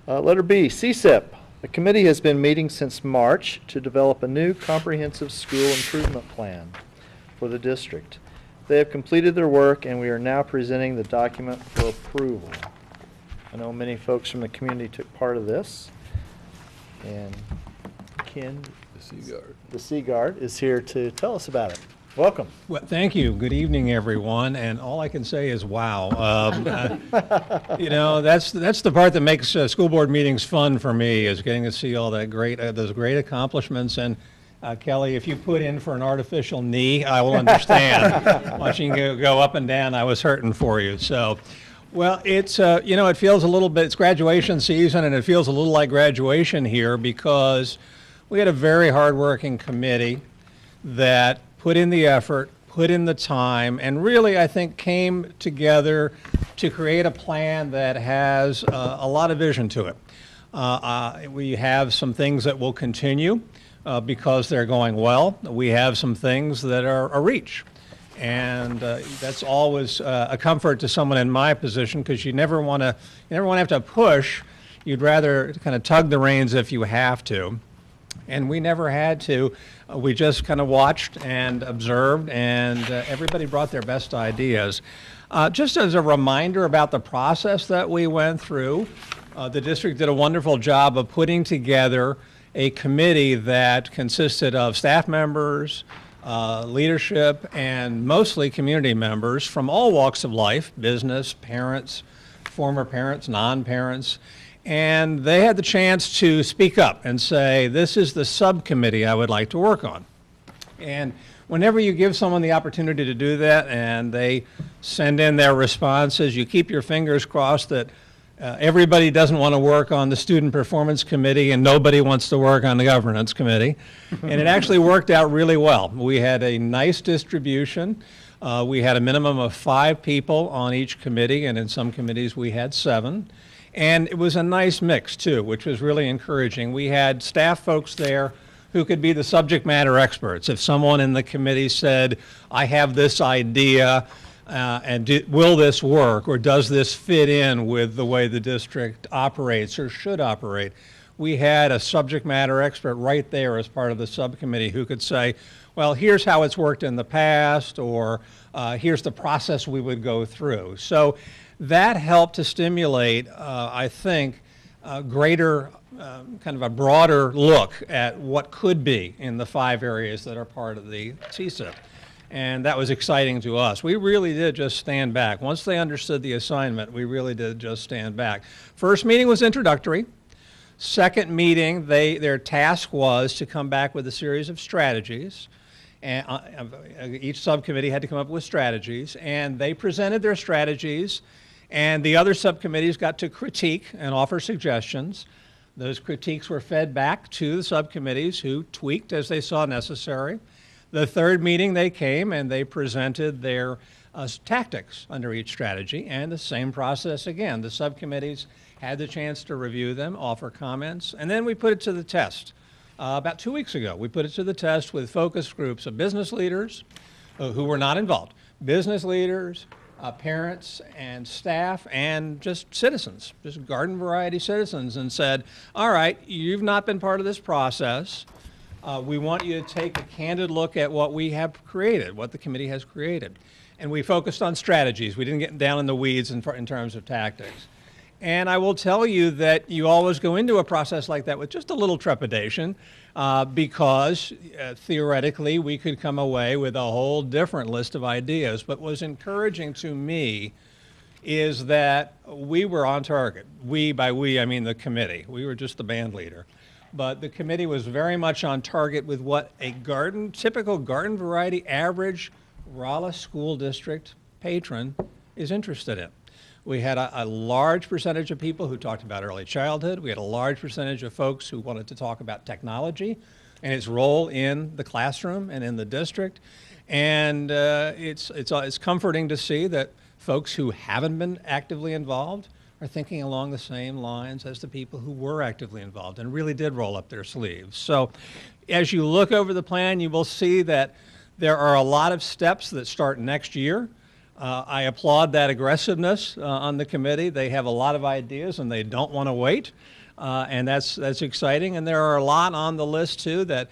Letter B, CSIP. The committee has been meeting since March to develop a new comprehensive school improvement plan for the district. They have completed their work, and we are now presenting the document for approval. I know many folks from the community took part of this, and Ken, the Seagard, is here to tell us about it. Welcome. Well, thank you. Good evening, everyone. And all I can say is, wow. You know, that's the part that makes school board meetings fun for me, is getting to see all that those great accomplishments. And Kelly, if you put in for an artificial knee, I will understand. Watching you go up and down, I was hurting for you. So, well, it's you know, it feels a little bit. It's graduation season, and it feels a little like graduation here because we had a very hardworking committee that put in the effort, put in the time, and really, I think, came together to create a plan that has a lot of vision to it. We have some things that will continue because they're going well. We have some things that are a reach. And that's always a comfort to someone in my position, because you never want to have to push. You'd rather kind of tug the reins if you have to. And we never had to. We just kind of watched and observed, and everybody brought their best ideas. Just as a reminder about the process that we went through, the district did a wonderful job of putting together a committee that consisted of staff members, leadership, and mostly community members from all walks of life: business, parents, former parents, non-parents. And they had the chance to speak up and say, this is the subcommittee I would like to work on. And whenever you give someone the opportunity to do that and they send in their responses, you keep your fingers crossed that everybody doesn't want to work on the student performance committee and nobody wants to work on the governance committee. And it actually worked out really well. We had a nice distribution. We had a minimum of 5 people on each committee, and in some committees we had 7. And it was a nice mix, too, which was really encouraging. We had staff folks there who could be the subject matter experts. If someone in the committee said, I have this idea, will this work, or does this fit in with the way the district operates or should operate, we had a subject matter expert right there as part of the subcommittee who could say, well, here's how it's worked in the past, or here's the process we would go through. So that helped to stimulate, I think, a greater, kind of a broader look at what could be in the 5 areas that are part of the CSIP. And that was exciting to us. We really did just stand back. Once they understood the assignment, we really did just stand back. First meeting was introductory. Second meeting, their task was to come back with a series of strategies. And each subcommittee had to come up with strategies, and they presented their strategies. And the other subcommittees got to critique and offer suggestions. Those critiques were fed back to the subcommittees, who tweaked as they saw necessary. The third meeting, they came and they presented their tactics under each strategy, and the same process again. The subcommittees had the chance to review them, offer comments, and then we put it to the test. About 2 weeks ago, we put it to the test with focus groups of business leaders who were not involved. Business leaders, parents and staff, and just citizens, just garden variety citizens, and said, all right, you've not been part of this process. We want you to take a candid look at what we have created, what the committee has created. And we focused on strategies. We didn't get down in the weeds in terms of tactics. And I will tell you that you always go into a process like that with just a little trepidation, because theoretically we could come away with a whole different list of ideas. But what was encouraging to me is that we were on target. We, by we, I mean the committee. We were just the band leader. But the committee was very much on target with what a typical garden variety average Rolla School District patron is interested in. We had a large percentage of people who talked about early childhood. We had a large percentage of folks who wanted to talk about technology and its role in the classroom and in the district. And it's comforting to see that folks who haven't been actively involved are thinking along the same lines as the people who were actively involved and really did roll up their sleeves. So as you look over the plan, you will see that there are a lot of steps that start next year. I applaud that aggressiveness on the committee. They have a lot of ideas and they don't want to wait, and that's exciting. And there are a lot on the list too that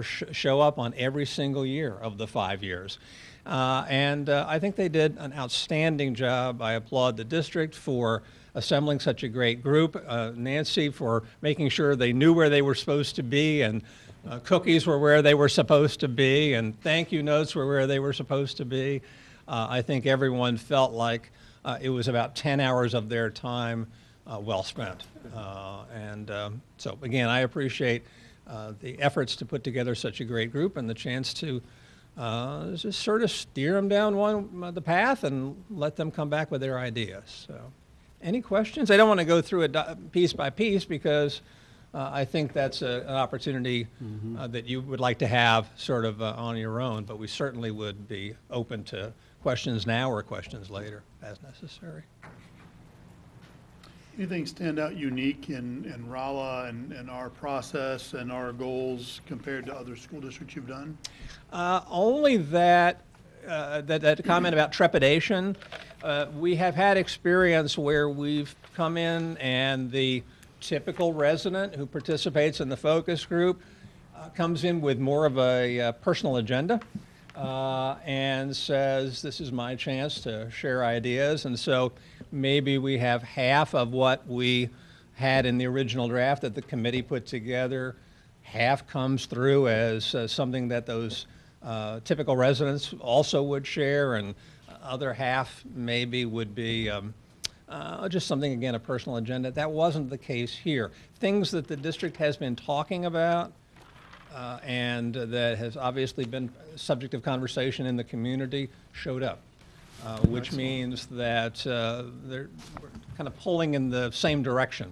show up on every single year of the 5 years. And I think they did an outstanding job. I applaud the district for assembling such a great group, Nancy for making sure they knew where they were supposed to be, and cookies were where they were supposed to be, and thank you notes were where they were supposed to be. I think everyone felt like it was about 10 hours of their time well spent. So again, I appreciate the efforts to put together such a great group and the chance to just sort of steer them down the path and let them come back with their ideas. So, any questions? I don't want to go through it piece by piece because I think that's an opportunity that you would like to have sort of on your own, but we certainly would be open to questions now or questions later as necessary. Anything stand out unique in Rolla and our process and our goals compared to other school districts you've done? Only that comment about trepidation. We have had experience where we've come in and the typical resident who participates in the focus group comes in with more of a personal agenda and says, this is my chance to share ideas. And so maybe we have half of what we had in the original draft that the committee put together. Half comes through as something that those typical residents also would share, and other half maybe would be just something, again, a personal agenda. That wasn't the case here. Things that the district has been talking about and that has obviously been subject of conversation in the community showed up, which means that they're kind of pulling in the same direction,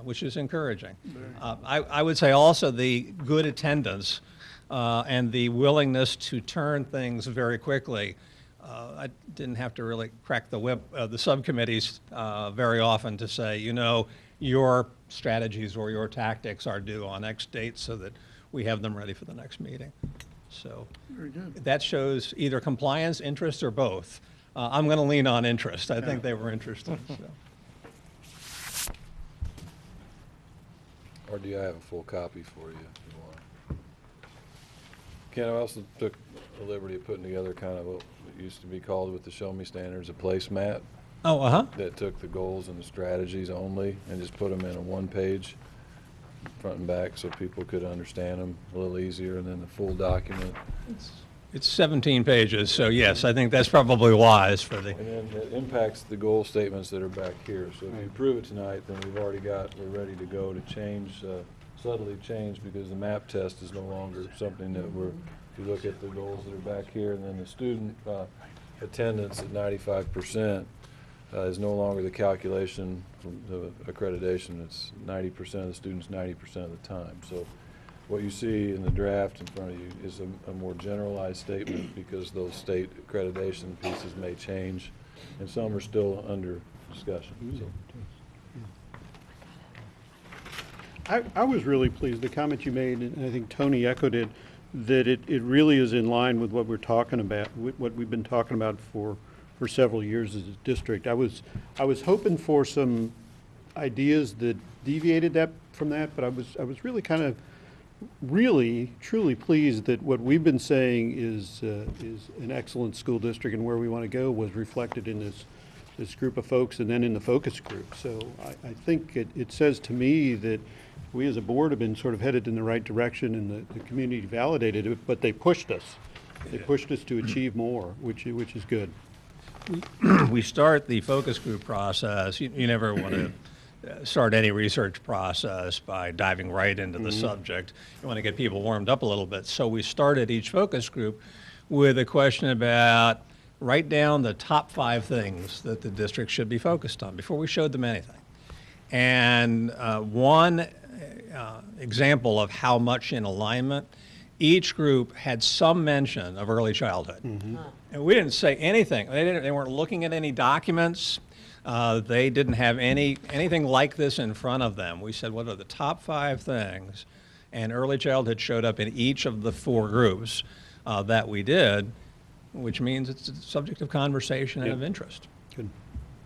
which is encouraging. I would say also the good attendance and the willingness to turn things very quickly. I didn't have to really crack the whip of the subcommittees very often to say, you know, your strategies or your tactics are due on X date so that we have them ready for the next meeting. So Very good. that shows either compliance, interest, or both. I'm going to lean on interest. I think they were interested. So. Or do I have a full copy for you if you want? Ken, I also took the liberty of putting together kind of what used to be called with the Show Me standards a placemat Oh, uh-huh. that took the goals and the strategies only and just put them in a one page front and back so people could understand them a little easier, and then the full document. It's 17 pages, so yes, I think that's probably wise for the. And then it impacts the goal statements that are back here. So if you approve it tonight, then we're ready to go to change, subtly change, because the map test is no longer something that if you look at the goals that are back here, and then the student attendance at 95% is no longer the calculation from the accreditation. It's 90% of the students 90% of the time. So what you see in the draft in front of you is a more generalized statement, because those state accreditation pieces may change, and some are still under discussion. So. I was really pleased, the comment you made, and I think Tony echoed it, that it really is in line with what we're talking about, what we've been talking about for several years as a district. I was hoping for some ideas that deviated from that, but I was really kind of truly pleased that what we've been saying is an excellent school district and where we want to go was reflected in this group of folks and then in the focus group. So I think it says to me that we as a board have been sort of headed in the right direction, and the community validated it, but they pushed us. They pushed us to achieve more, which is good. We start the focus group process. You never want to start any research process by diving right into the subject. You want to get people warmed up a little bit. So we started each focus group with a question about write down the top 5 things that the district should be focused on before we showed them anything. And one example of how much in alignment, each group had some mention of early childhood. And we didn't say anything. They weren't looking at any documents. They didn't have anything like this in front of them. We said, what are the top 5 things? And early childhood showed up in each of the 4 groups that we did. which means it's a subject of conversation and Yeah. of interest, Good.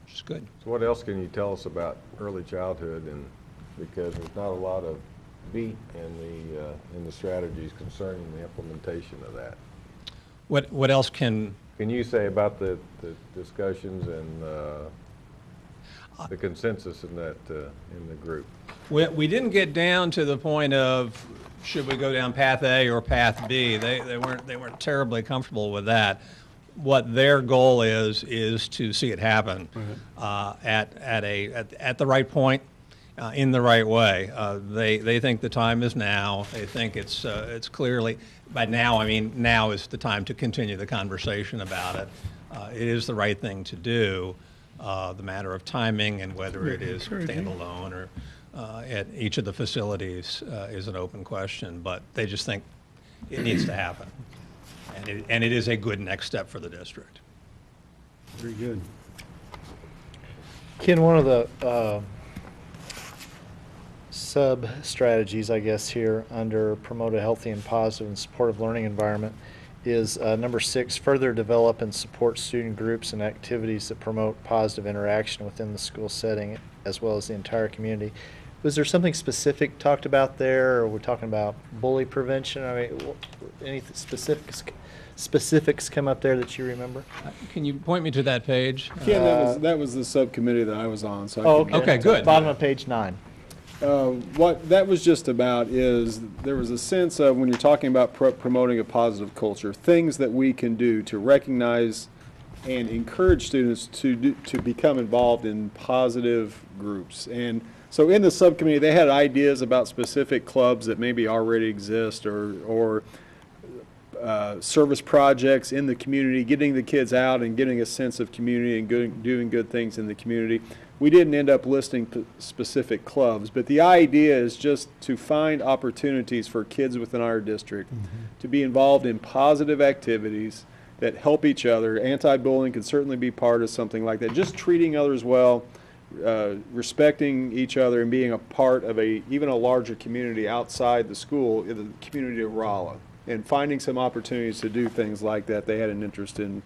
which is good. So what else can you tell us about early childhood, and because there's not a lot of meat in the strategies concerning the implementation of that? What else can, Can you say about the discussions and the consensus in that in the group? we didn't get down to the point of should we go down path A or path B. They weren't terribly comfortable with that. What their goal is to see it happen at the right point, in the right way. They think the time is now. They think it's clearly, by now I mean now is the time to continue the conversation about it. It is the right thing to do. The matter of timing and whether it is standalone or at each of the facilities is an open question, but they just think it needs to happen. And it is a good next step for the district. Very good. Ken, one of the sub-strategies, I guess, here under promote a healthy and positive and supportive learning environment is number 6, further develop and support student groups and activities that promote positive interaction within the school setting as well as the entire community. Was there something specific talked about there, or we're talking about bully prevention? I mean, any specifics come up there that you remember? Can you point me to that page? Ken, that was the subcommittee that I was on, so I Oh, could- Okay, good. Bottom of page 9. What that was just about is there was a sense of when you're talking about promoting a positive culture, things that we can do to recognize and encourage students to become involved in positive groups. And so in the subcommittee, they had ideas about specific clubs that maybe already exist or service projects in the community, getting the kids out and getting a sense of community and doing good things in the community. We didn't end up listing specific clubs, but the idea is just to find opportunities for kids within our district to be involved in positive activities that help each other. Anti-bullying can certainly be part of something like that. Just treating others well, respecting each other, and being a part of even a larger community outside the school, in the community of Rolla, and finding some opportunities to do things like that. They had an interest in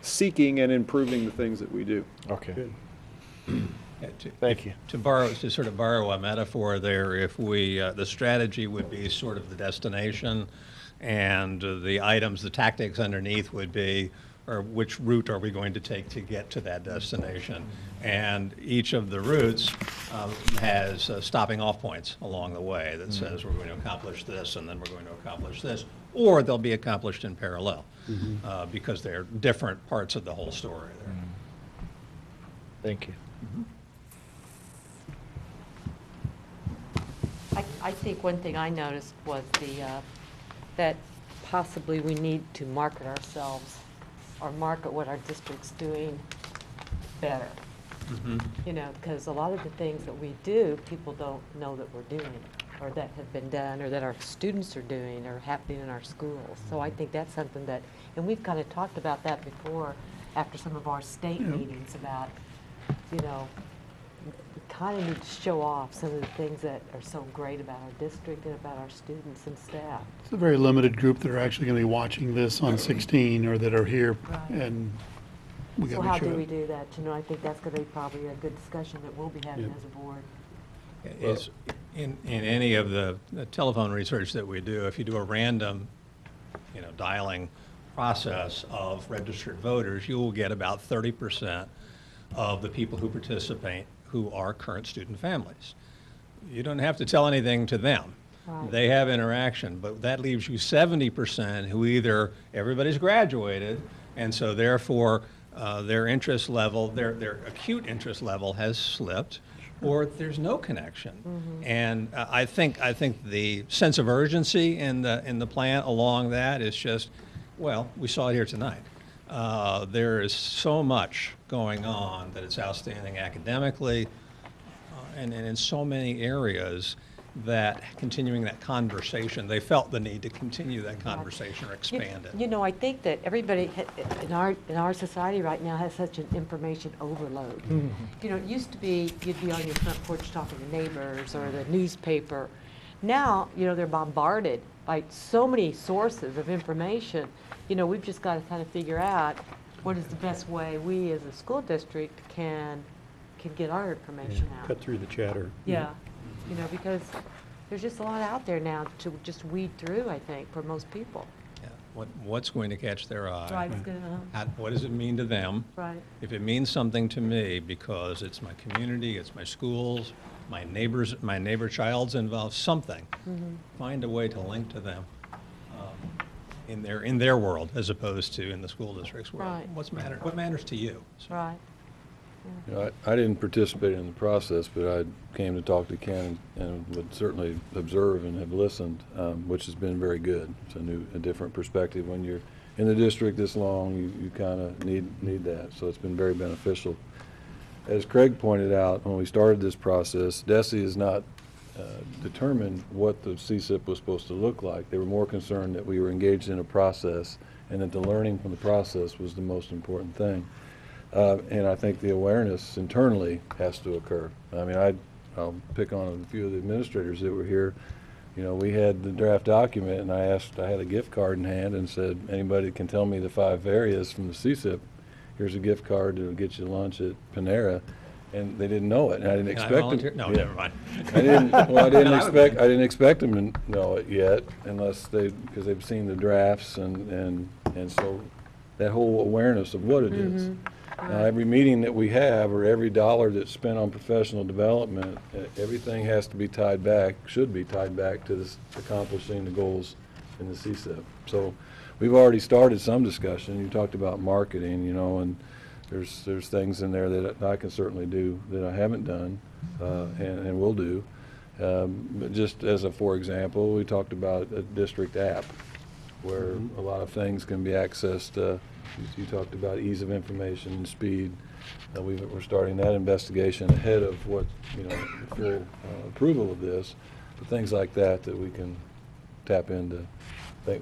seeking and improving the things that we do. Okay. Good. Thank you. To sort of borrow a metaphor there, if we, the strategy would be sort of the destination, and the items, the tactics underneath would be, or which route are we going to take to get to that destination? And each of the routes has stopping off points along the way that says we're going to accomplish this and then we're going to accomplish this, or they'll be accomplished in parallel because they're different parts of the whole story there. Thank you. I think one thing I noticed was that possibly we need to market ourselves or market what our district's doing better. You know, because a lot of the things that we do, people don't know that we're doing, or that have been done, or that our students are doing, or happening in our schools. So I think that's something that, and we've kind of talked about that before after some of our state meetings about, you know, we kind of need to show off some of the things that are so great about our district and about our students and staff. It's a very limited group that are actually going to be watching this on 16 or that are here, Right. and we So got to how make do sure. we do that? You know, I think that's going to be probably a good discussion that we'll be having Yep. as a board. Is in any of the telephone research that we do, if you do a random, dialing process of registered voters, you will get about 30% of the people who participate who are current student families. You don't have to tell anything to them. Right. They have interaction, but that leaves you 70% who either everybody's graduated, and so therefore their interest level, their acute interest level has slipped, or there's no connection. And I think the sense of urgency in the plan along that is just, well, we saw it here tonight. There is so much going on that it's outstanding academically and in so many areas that continuing that conversation, they felt the need to continue that conversation or expand it. You know, I think that everybody in our society right now has such an information overload. You know, it used to be you'd be on your front porch talking to neighbors or the newspaper, Now, they're bombarded by so many sources of information. We've just got to kind of figure out what is the best way we as a school district can get our information out. Cut through the chatter. Yeah, because there's just a lot out there now to just weed through, I think, for most people. Yeah. What's going to catch their eye? Right, it's gonna, What does it mean to them? right, If it means something to me because it's my community, it's my schools, my neighbors, my neighbor child's involved, something, find a way to link to them in their world as opposed to in the school district's world. Right. What matters to you? So, right. You know, I didn't participate in the process, but I came to talk to Ken and would certainly observe and have listened, which has been very good. It's a different perspective. When you're in the district this long, you kind of need that. So it's been very beneficial. As Craig pointed out, when we started this process, DESE has not determined what the CSIP was supposed to look like. They were more concerned that we were engaged in a process and that the learning from the process was the most important thing. And I think the awareness internally has to occur. I mean, I'll pick on a few of the administrators that were here. We had the draft document, and I had a gift card in hand and said, anybody can tell me the 5 areas from the CSIP. Here's a gift card to get you lunch at Panera. And they didn't know it, and I didn't Can I expect volunteer? them. No, Yeah. never mind. I didn't expect them to know it yet, because they've seen the drafts, and so that whole awareness of what it is. Now, every meeting that we have, or every dollar that's spent on professional development, everything has to be should be tied back to this accomplishing the goals in the CSIP. So we've already started some discussion. You talked about marketing, and there's things in there that I can certainly do that I haven't done, and will do. But just as for example, we talked about a district app where a lot of things can be accessed. You talked about ease of information and speed. We're starting that investigation ahead of what, full approval of this, but things like that we can tap into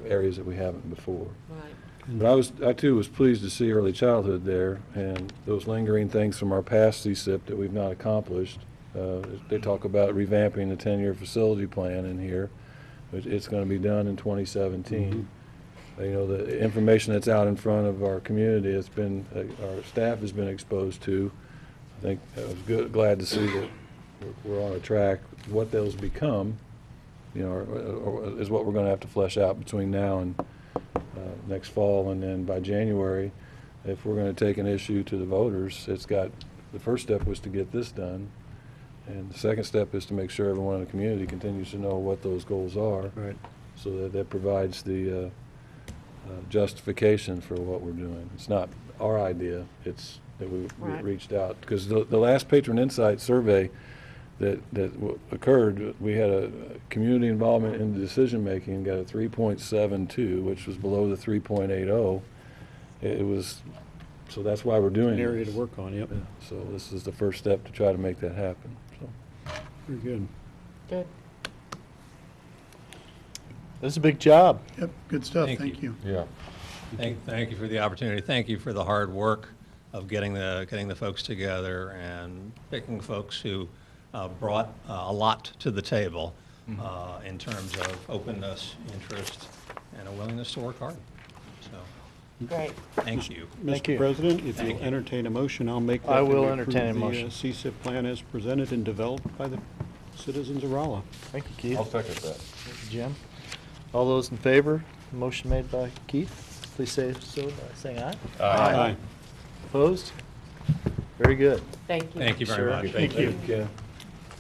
areas that we haven't before. Right. But I too was pleased to see early childhood there, and those lingering things from our past CSIP that we've not accomplished. They talk about revamping the 10-year facility plan in here. It's going to be done in 2017. The information that's out in front of our community, our staff has been exposed to. I think I was glad to see that we're on a track. What those become, is what we're going to have to flesh out between now and next fall, and then by January, if we're going to take an issue to the voters, the first step was to get this done, and the second step is to make sure everyone in the community continues to know what those goals are, Right. so that provides the justification for what we're doing. It's not our idea, it's that we Right. reached out, because the last Patron Insight survey that occurred, we had a community involvement in the decision-making, got a 3.72, which was below the 3.80. So that's why we're doing An area this. to work on, yep. So this is the first step to try to make that happen. So Very good. Good. This is a big job. Yep, good stuff, Thank thank you. Yeah. Thank you for the opportunity. Thank you for the hard work of getting the folks together and picking folks who brought a lot to the table in terms of openness, interest, and a willingness to work hard. So, Great. thank you. Thank Mr. you. President, if Thank you'll you. entertain a motion, I'll make that. I will we entertain a approve motion. The CSIP plan as presented and developed by the citizens of Rolla. Thank you, Keith. I'll second that. Thank you, Jim. All those in favor, motion made by Keith, please say so by saying aye. Aye. Opposed? Very good. Thank you. Thank you very Sure. much. Thank you.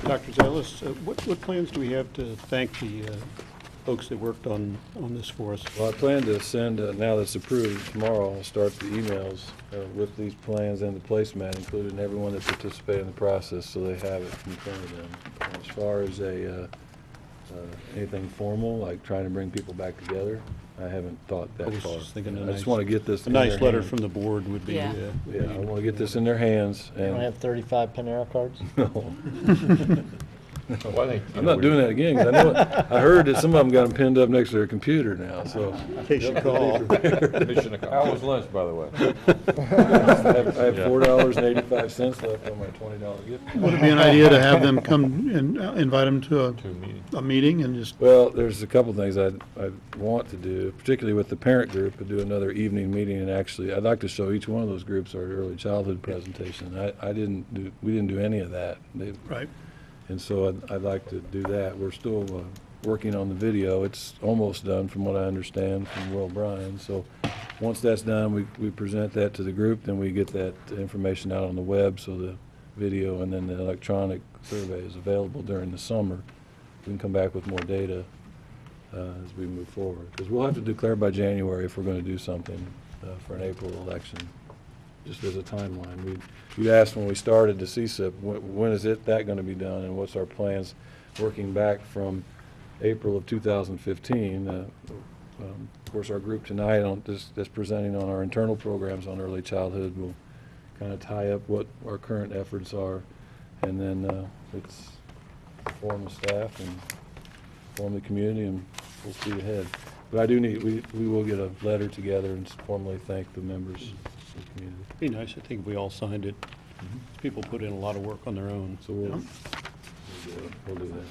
Dr. Zellis, what plans do we have to thank the folks that worked on this for us? Well, I plan to send, now that's approved, tomorrow I'll start the emails with these plans and the placemat, including everyone that participated in the process, so they have it in front of them. As far as anything formal, like trying to bring people back together, I haven't thought I that was far. just thinking I just want to get this in their A nice letter hands. from the board would be. Yeah. Yeah, I want to get this in their hands, You don't and have 35 Panera cards? no. I'm not doing that again, 'cause I know, I heard that some of them got them pinned up next to their computer now, so. In case you call. How was lunch, by the way? I have $4.85 left on my $20 gift card. Would it be an idea to have them come and invite them to a meeting and just, Well, there's a couple things I'd want to do, particularly with the parent group, to do another evening meeting, and actually, I'd like to show each one of those groups our early childhood presentation. We didn't do any of that. right? And so I'd like to do that. We're still working on the video. It's almost done from what I understand from Will Bryan. So once that's done, we present that to the group, then we get that information out on the web, so the video and then the electronic survey is available during the summer. We can come back with more data as we move forward. Because we'll have to declare by January if we're going to do something for an April election, just as a timeline. You asked when we started the CSIP, when is that going to be done, and what's our plans working back from April of 2015. Of course, our group tonight that's presenting on our internal programs on early childhood will kind of tie up what our current efforts are, and then it's form the staff and form the community, and we'll see ahead. But I do need, we will get a letter together and formally thank the members of the community. It'd be nice, I think, if we all signed it. People put in a lot of work on their own. So we'll do that.